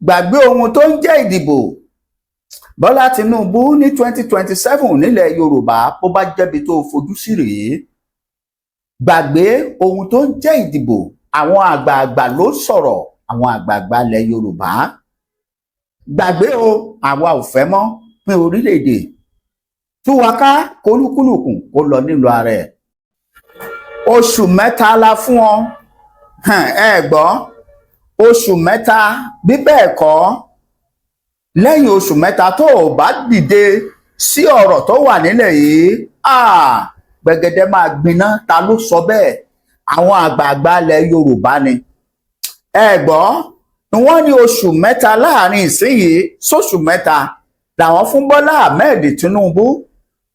gbàgbé ohun tó ń jẹ́ ìdìbò. Bọ́lá Tinubu ní 2027 nílẹ̀ Yorùbá bó bá jẹ́bi tó fojú sí rèé. Gbàgbé ohun tó ń jẹ́ ìdìbò. Àwọn àgbààgbà ló sọ̀rọ̀, àwọn àgbààgbà ilẹ̀ Yorùbá. Gbàgbé o, àwa ò fẹ́ mọ́ pín orílẹ̀-èdè. Túwàká kólúkúlùkù kó lọ nílùú ara ẹ̀. Oṣù mẹ́ta la fún ọ. Ẹ gbọ́, oṣù mẹ́ta bí bẹ́ẹ̀ kọ́. Lẹ́yìn oṣù mẹ́ta tó o bá dìde sí ọ̀rọ̀ tó wà nílẹ̀ yìí, gbẹ̀gẹ̀dẹ̀ máa gbiná. Ta ló sọ bẹ́ẹ̀? Àwọn àgbààgbà ilẹ̀ Yorùbá ni. Ẹ gbọ́, wọ́n ní oṣù mẹ́ta láàrin ìsinyìí sóṣù mẹ́ta làwọn fún Bọ́lá Ahmed Tinubu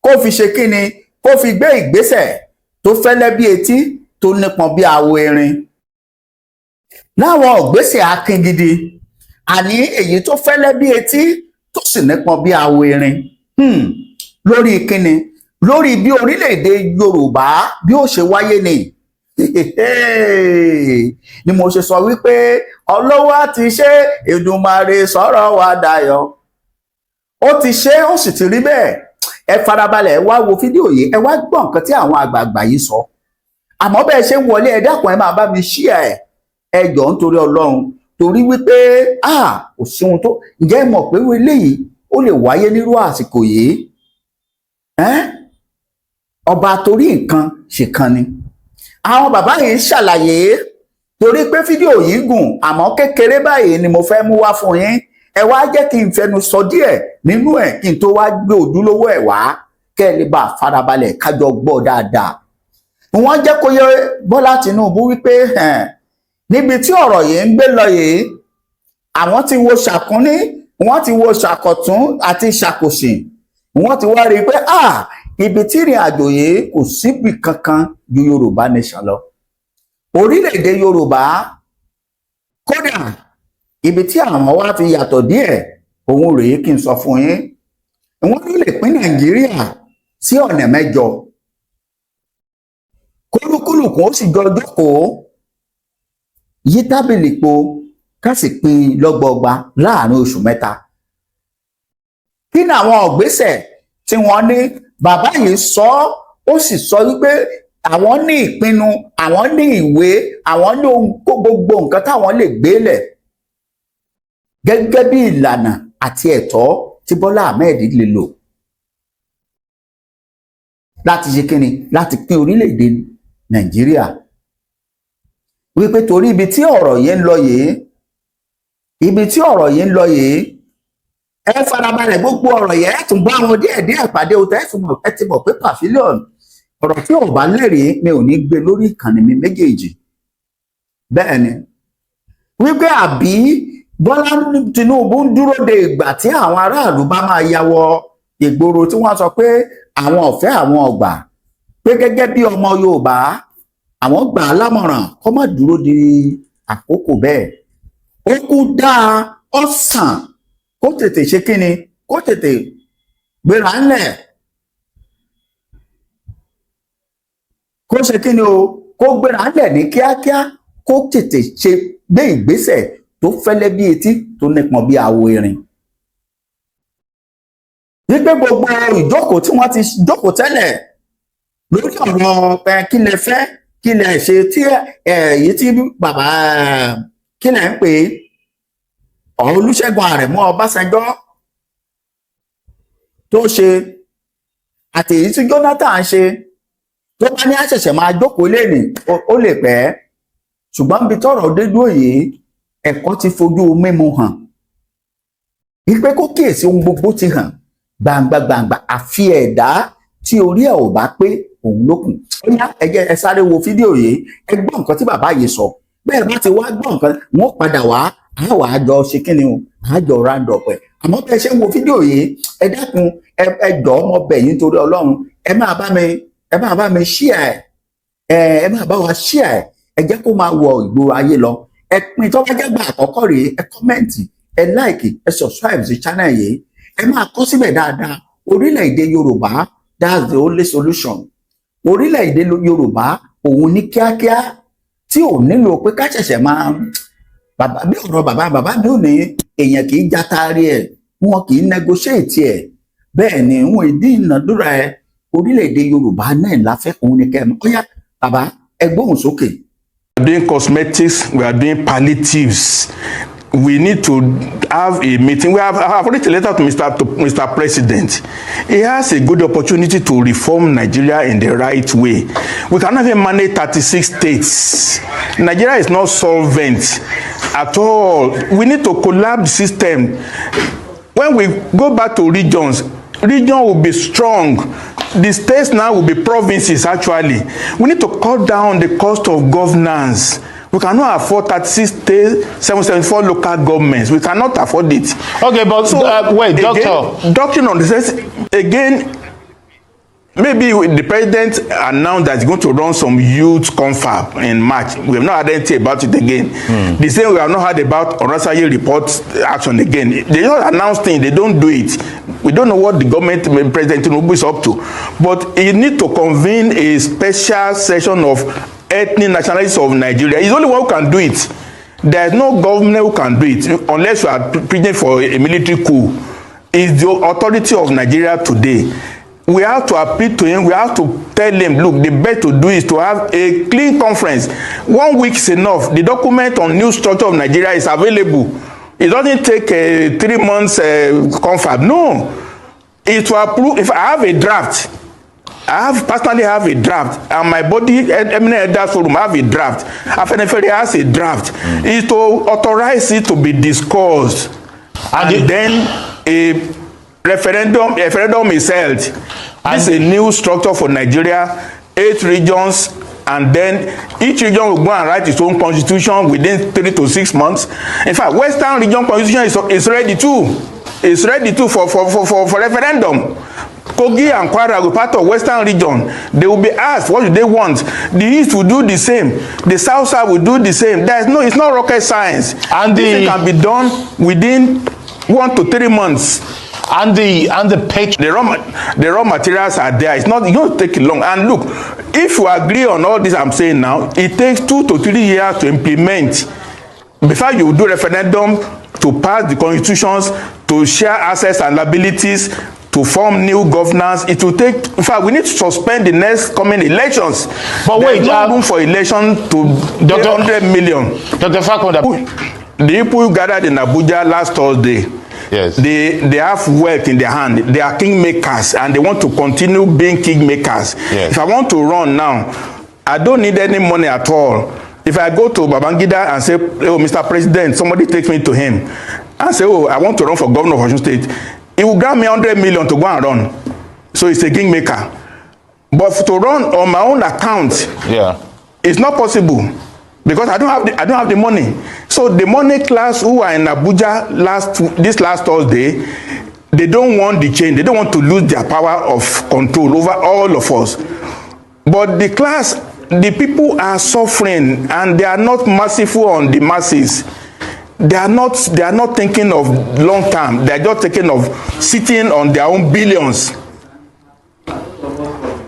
kó fi ṣe kíni, kó fi gbé ìgbésẹ̀ tó fẹ́lẹ́ bí etí, tó nípọn bí àwo erin. Láwọn ìgbésẹ̀ akin gidi, àní èyí tó fẹ́lẹ́ bí etí tó sì nípọn bí àwo erin. Lórí kíni? Lórí bí orílẹ̀-èdè Yorùbá bí ó ṣe wáyé ni. Ni mo ṣe sọ wípé Ọlọ́wà ti ṣe, Èdùmàrè sọ̀rọ̀ wa dayọ̀. Ó ti ṣe, ó sì ti rí bẹ́ẹ̀. Ẹ farabalẹ̀ wá wo fídíò yìí, ẹ wá gbọ́ nǹkan tí àwọn àgbààgbà yìí sọ. Àmọ́ bẹ́ẹ̀ ṣe ń wọlé, ẹ dákun ẹ máa bá mi share ẹ jọ̀ọ́ nítorí Ọlọ́run, torí wípé kò sí ohun tó, ǹjẹ́ ẹ mọ̀ pé eléyìí ó lè wáyé nírú àsìkò yìí. Ọba torí nǹkan ṣèkan ni. Àwọn bàbá yìí ṣàlàyé, torí pé fídíò yìí gùn àmọ́ kékeré báyìí ni mo fẹ́ mú wá fún yín. Ẹ wá jẹ́ kí n fẹnu sọ díẹ̀ nínú ẹ̀ kí n tó wá gbé ojúlówó ẹ̀ wá, kẹ́ ẹ lè bá farabalẹ̀ kájọ gbọ́ dáadáa. Wọ́n jẹ́ kó yé Bọ́lá Tinubu wípé níbi tí ọ̀rọ̀ yìí ń gbé lọ yìí, àwọn ti wo ṣàkúnní, wọ́n ti wo ṣàkọ̀tún àti ṣàkòsì. Wọ́n ti wá rí i pé ibi tí ìrìn àjò yìí kò síbi kankan ju Yorùbá nation lọ. Orílẹ̀-èdè Yorùbá, kódà ibi tí àwọn wá fi yàtọ̀ díẹ̀, òun rèé kí n sọ fún yín. Wọ́n ló lè pín Nàìjíríà sí ọ̀nà 8. Kólúkúlùkù ó sì jọ jókòó, yí tábìlì po, ká sì pín lọ́gbọọgba láàrin oṣù mẹ́ta. Kí ni àwọn ìgbésẹ̀ tí wọ́n ní? Bàbá yìí sọ, ó sì sọ wípé àwọn ní ìpinnu, àwọn ní ìwé, àwọn ní gbogbo nǹkan táwọn lè gbélẹ̀ gẹ́gẹ́ bí ìlànà àti ẹ̀tọ́ tí Bọ́lá Ahmed lè lò láti ṣe kíni, láti pín orílẹ̀-èdè Nàìjíríà. Wípé torí ibi tí ọ̀rọ̀ yìí ń lọ yìí, ibi tí ọ̀rọ̀ yìí ń lọ yìí, ẹ farabalẹ̀ gbogbo ọ̀rọ̀ yẹn ẹ tún bá wọn díẹ̀díẹ̀ pàdé o, ẹ ti mọ̀ pé pavilion ọ̀rọ̀ tí ò bá lẹ́rìí mi ò ní gbé lórí ìkànnì mi méjèèjì. Bẹ́ẹ̀ ni wípé àbí Bọ́lá Tinubu ń dúró de ìgbà tí àwọn aráàlú bá máa ya wọ ìgboro tí wọ́n sọ pé àwọn ọ̀fẹ́ àwọn ọgbà, pé gẹ́gẹ́ bí ọmọ Yorùbá àwọn gbà á lámọ̀ràn kó má dúró di àkókò bẹ́ẹ̀. Ó kú dáa ọ̀sán kó tètè ṣe kíni, kó tètè gbéra ńlẹ̀, kó ṣe kíni o, kó gbéra ńlẹ̀ ní kíákíá, kó tètè ṣe gbé ìgbésẹ̀ tó fẹ́lẹ́ bí etí, tó nípọn bí àwo erin. Wípé gbogbo ìjókòó tí wọ́n ti jókòó tẹ́lẹ̀ lórí ọ̀rọ̀ kí lẹ fẹ́, kí lẹ ṣe, tí èyí tí bàbá kí lẹ ń pè Olúṣẹ́gun Àrẹ̀mú Ọbásanjọ́ tó ṣe, àti èyí tí Jonathan ṣe, tó bá ní àṣẹ̀ṣẹ̀ máa jókòó lẹ́nì ó lè pẹ́. Ṣùgbọ́n bí tọ́rọ̀ dé dúró yìí, ẹ̀kọ́ ti fojú mímu hàn. Wípé kó kíyèsí ohun gbogbo ti hàn gbangba, àfi ẹ̀dá tí orí ẹ̀ ò bá pé òun lókun. Ó yá ẹ sáré wo fídíò yìí, ẹ gbọ́ nǹkan tí bàbá yìí sọ. Bẹ́ẹ̀ bá ti wá gbọ́ nǹkan, wọ́n padà wá, àwa àjọ ṣe kíni o, àjọ round-up ẹ̀. Àmọ́ bẹ́ẹ̀ ṣe ń wo fídíò yìí, ẹ dákun, ẹ jọ̀ọ́ ọmọ bẹ̀ yín torí Ọlọ́run, ẹ máa bá mi share ẹ máa bá wa share ẹ jẹ́ kó máa wọ ìgboro ayé lọ. Ẹ pín tó bá jẹ́ gbà àkọ́kọ́ rèé, ẹ kọ́mẹ́ǹtì, ẹ like, ẹ subscribe sí channel yìí, ẹ máa kọ síbẹ̀ dáadáa. Orílẹ̀-èdè Yorùbá, that's the only solution. Orílẹ̀-èdè Yorùbá òun ní kíákíá, tí ò nílò pé ká ṣẹ̀ṣẹ̀ máa bí ọ̀rọ̀ bàbá mi ò ní èèyàn kì í jatari ẹ̀, wọn kì í negotiate ẹ̀. Bẹ́ẹ̀ ni wọn ìdí ìnàdúrà ẹ̀ orílẹ̀-èdè Yorùbá náà láfẹ́ òun ni kẹ́mi. Ó yá bàbá ẹ gbóhùn sókè. We are doing cosmetics, we are doing palliatives. We need to have a meeting. I have written a letter to Mr. President. He has a good opportunity to reform Nigeria in the right way. We cannot even manage 36 states. Nigeria is not solvent at all. We need to collapse the system. When we go back to regions, region will be strong. The states now will be provinces actually. We need to cut down the cost of governance. We cannot afford 36 states, 774 local governments. We cannot afford it. Okay, but so, wait, Doctor. Doctrine on the sense, again, maybe the president announced that he's going to run some youth confab in March. We have not heard anything about it again. The same we have not heard about Onasaye report action again. They just announce things, they don't do it. We don't know what the government, President Tinubu is up to. But he need to convene a special session of ethnic nationalities of Nigeria. He's the only one who can do it. There is no government who can do it unless you are preaching for a military coup. It's the authority of Nigeria today. We have to appeal to him. We have to tell him, look, the best to do is to have a clean conference. 1 week is enough. The document on new structure of Nigeria is available. It doesn't take 3 months confab. No. It will approve. If I have a draft, personally have a draft, and my body, Eminent Elders Forum have a draft. Afenifere has a draft. Is to authorize it to be discussed, and then a referendum is held. This is a new structure for Nigeria, 8 regions, and then each region will go and write its own constitution within 3 to 6 months. In fact, Western region constitution is ready too. It's ready too for referendum. Kogi and Kwara will part of Western region. They will be asked, what do they want? The East will do the same. The South Side will do the same. It's not rocket science. And this can be done within 1 to 3 months. And the raw materials are there. It's not going to take long. And look, if you agree on all this I'm saying now, it takes 2 to 3 years to implement. Before you do referendum, to pass the constitutions, to share assets and liabilities, to form new governance, it will take. In fact, we need to suspend the next coming elections. But wait, no room for election to 100 million. Dr. Fakonda, the people gathered in Abuja last Thursday. Yes. They have wealth in their hand. They are kingmakers, and they want to continue being kingmakers. Yes. If I want to run now, I don't need any money at all. If I go to Babangida and say, oh, Mr. President, somebody takes me to him and say, oh, I want to run for governor of Osun State, he will grant me 100 million to go and run. So it's a kingmaker. But to run on my own account, it's not possible. Because I don't have the money. So the money class who are in Abuja this last Thursday, they don't want the change. They don't want to lose their power of control over all of us. But the class, the people are suffering, and they are not merciful on the masses. They are not thinking of long term. They are just thinking of sitting on their own billions.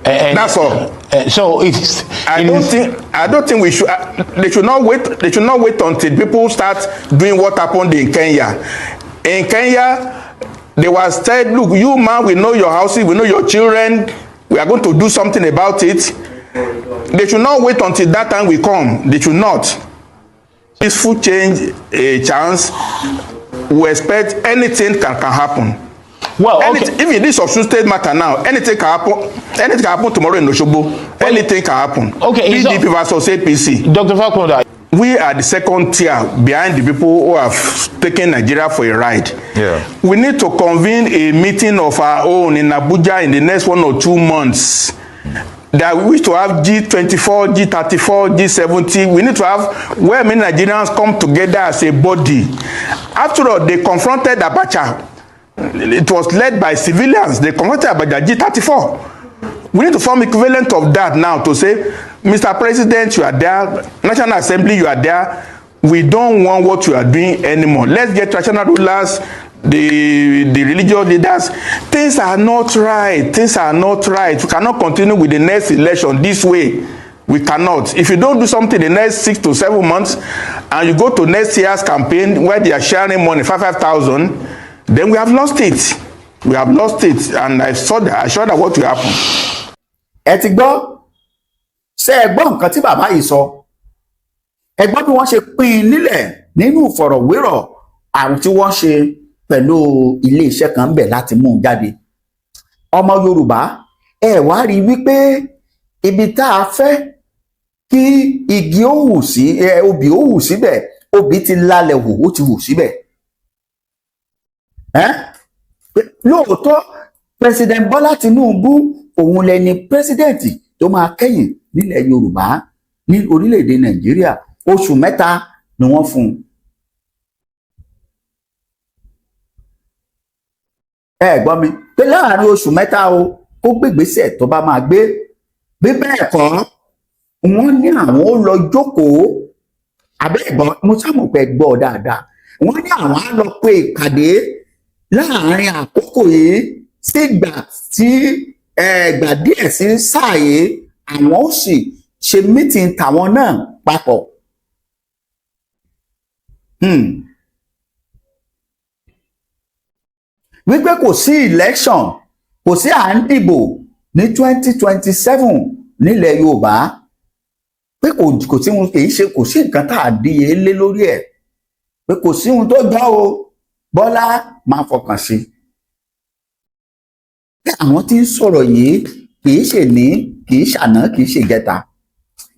That's all. So it's. I don't think we should. They should not wait. They should not wait until people start doing what happened in Kenya. In Kenya, they was said, "Look, you man, we know your houses, we know your children. We are going to do something about it." They should not wait until that time will come. They should not. Peaceful change, a chance. We expect anything can happen. Well, okay. Even this Osun State matter now, anything can happen. Anything can happen tomorrow in Osogbo. Anything can happen. Okay, PDP versus APC. Dr. Fakonda, we are the second tier behind the people who have taken Nigeria for a ride. Yeah. We need to convene a meeting of our own in Abuja in the next 1 or 2 months. That we wish to have G24, G34, G70. We need to have where many Nigerians come together as a body. After all, they confronted Abacha. It was led by civilians. They confronted Abacha G34. We need to form equivalent of that now to say, Mr. President, you are there. National Assembly, you are there. We don't want what you are doing anymore. Let's get traditional rulers, the religious leaders. Things are not right. Things are not right. We cannot continue with the next election this way. We cannot. If you don't do something the next 6 to 7 months, and you go to next year's campaign where they are sharing money, 5,000, then we have lost it. We have lost it, and I saw that what will happen. Ẹ ti gbọ́, ṣé ẹ gbọ́ nǹkan tí bàbá yìí sọ? Ẹ gbọ́ bí wọ́n ṣe pín nílẹ̀ nínú ìfọ̀rọ̀wérọ̀ àwọn tí wọ́n ṣe pẹ̀lú ilé iṣẹ́ kan bẹ̀ láti mú un jáde. Ọmọ Yorùbá, ẹ wá rí wípé ibi tá a fẹ́ kí igi ó hù sí, obì ó hù síbẹ̀, obì ti lálẹ́ hù, ó ti hù síbẹ̀. Lóòótọ́ President Bọ́lá Tinubu òun lẹni pírẹsidẹ́ǹtì tó máa kẹ́yìn nílẹ̀ Yorùbá ní orílẹ̀-èdè Nàìjíríà, oṣù 3 ni wọ́n fún un. Ẹ gbọ́ mi pé láàárín oṣù 3 o kó gbégbésẹ̀ tó bá máa gbé, bí bẹ́ẹ̀ kọ́ wọ́n ní àwọn ó lọ jókòó abẹ́ ìbọn, mo sábà pẹ́ gbọ́ dáadáa, wọ́n ní àwọn á lọ pé ìpàdé láàárín àkókò yìí sí ìgbà tí ìgbà díẹ̀ sí sáà yìí, àwọn ó sì ṣe mítìn tàwọn náà papọ̀. Wípé kò sí election, kò sí à ń dìbò ní 2027 nílẹ̀ Yorùbá, pé kò sí ohun kìí ṣe, kò sí nǹkan tá a díye lé lórí ẹ̀, pé kò sí ohun tó gbọ́ o, Bọ́lá máa fọkàn sí. Pé àwọn tí ń sọ̀rọ̀ yìí kìí ṣe ní, kìí ṣàná, kìí ṣe gẹta.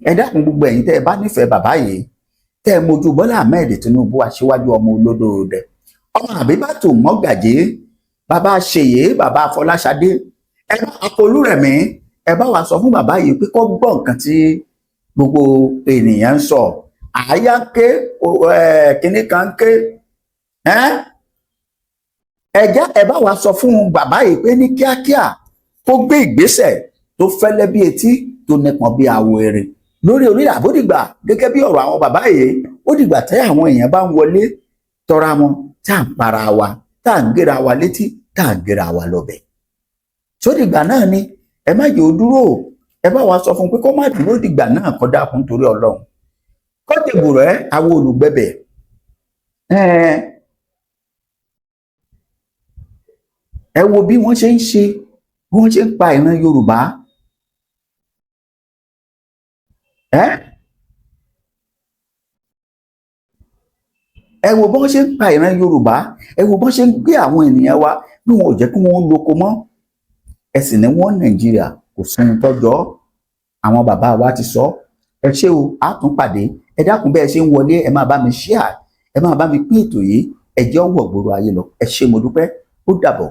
Ẹ dákun gbogbo ẹ̀yin tẹ́ ẹ bá nífẹ̀ẹ́ bàbá yìí, tẹ́ ẹ mojú Bọ́lá Ahmed Tinubu aṣíwájú ọmọ olódòdè, ọmọ Àbíbátò Mọ́gàjí, bàbá Ṣèyí, bàbá Fọláṣadé, ẹ bá Apolúrẹ̀mí, ẹ bá wa sọ fún bàbá yìí pé kó gbọ́ nǹkan tí gbogbo ènìyàn ń sọ. Àáyá ń ké, kinní kan ń ké, ẹ bá wa sọ fún bàbá yìí pé ní kíákíá kó gbé ìgbésẹ̀ tó fẹ́lẹ́ bí etí, tó nípọn bí àwọ̀ erin lórí orílẹ̀ àbódìgbà. Gẹ́gẹ́ bí ọ̀rọ̀ àwọn bàbá yìí, ó dìgbà tẹ́ àwọn èèyàn bá ń wọlé tọra wọn, tá à ń para wa, tá à ń gera wa létí, tá à ń gera wa lọ́bẹ̀. Sódìgbà náà ni ẹ má jẹ́ ó dúró, ẹ bá wa sọ fún pé kó má dúró dìgbà náà, kó dákun torí Ọlọ́run. Kọ́tẹ̀bù rẹ̀ àwọn olùgbẹ̀bẹ̀. Ẹ wo bí wọ́n ṣe ń ṣe, bí wọ́n ṣe ń pa ìran Yorùbá. Ẹ wo bí wọ́n ṣe ń pa ìran Yorùbá, ẹ wo bí wọ́n ṣe ń gbé àwọn ènìyàn wa bí wọn ò jẹ́ kí wọ́n lóko mọ́. Ẹ sì ní wọ́n Nàìjíríà kò sóhun tọ́jọ́, àwọn bàbá wa ti sọ. Ẹ ṣé o, a tún pàdé. Ẹ dákun bẹ́ẹ̀ ṣe ń wọlé, ẹ máa bá mi share, ẹ máa bá mi pín ètò yìí, ẹ jẹ́ ó wọ̀ gbòòrò ayé lọ. Ẹ ṣé mo dúpẹ́, ó dàbọ̀.